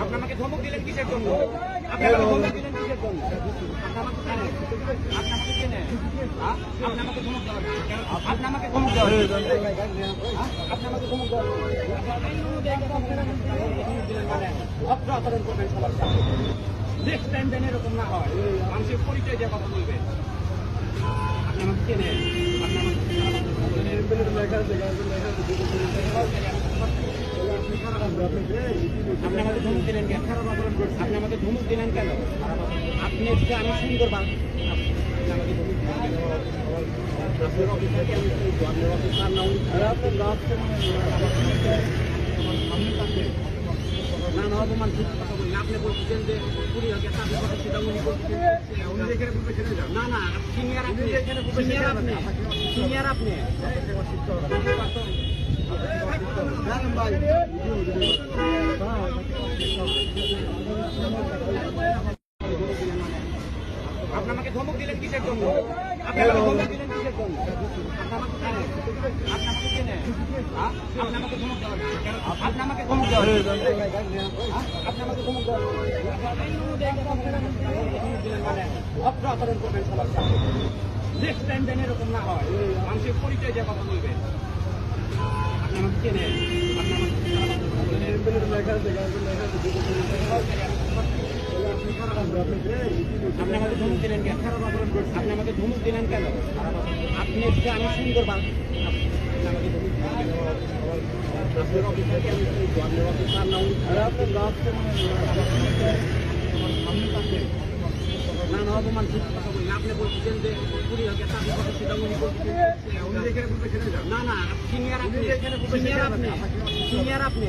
আপনি আমাকে ধমক দিলেন কিসের জন্য? আপনি আমাকে ধমক দিলেন কিসের জন্য? আপনি আমাকে চেনেন? আপনি আমাকে ধমক দেওয়ার আপনি আমাকে ধমক দেওয়ার আপনি আমাকে ধমক দেওয়ার ভদ্র আচরণ করবেন সবার সাথে। নেক্সট টাইম যেন এরকম না হয়, মানুষের পরিচয় দিয়ে কথা বলবেন। আপনি আমাকে চেনেন? আপনি আমাকে ধমক দিলেন কেন? আপনি আমাকে ধমক দিলেন কেন? আপনি হচ্ছে আমি সুন্দর আপনি আমাকে ধমক দিলেন আপনার অফিসারকে আমি বলবো, আপনার অফিসার না না না অপমান ঠিক কথা বলি। আপনি বলছেন যে পুলিশ চাকরি করে সেটা উনি বলছেন না না সিনিয়র আপনি সিনিয়র আপনি সিনিয়র আপনি আপনি আমাকে ধমক দিলেন কিসের জন্য? আপনি আমাকে ধমক দিলেন কিসের জন্য? আপনি আমাকে চেনেন? আপনি আমাকে ধমক দেওয়ার আপনি আমাকে ধমক দেওয়ার আপনি আমাকে ধমক দেওয়ার ভদ্র আচরণ করবেন সবার সাথে। নেক্সট টাইম যেন এরকম না হয়, মানুষের পরিচয় দিয়ে কথা বলবেন। আপনি আমাকে চেনেন? আপনি আমাকে আপনি আমাকে ধমক দিলেন কেন? আপনি আমাকে ধমক দিলেন কেন? আপনি হচ্ছে আমি সুন্দর আপনি আমাকে ধমক দিলেন কেন? আপনার অফিসারকে আমি বলবো, আপনার অফিসার না না না অপমান ঠিক কথা বলি। আপনি বলছেন যে পুলিশ চাকরি করে সেটা উনি বলছেন না না সিনিয়র আপনি সিনিয়র আপনি সিনিয়র আপনি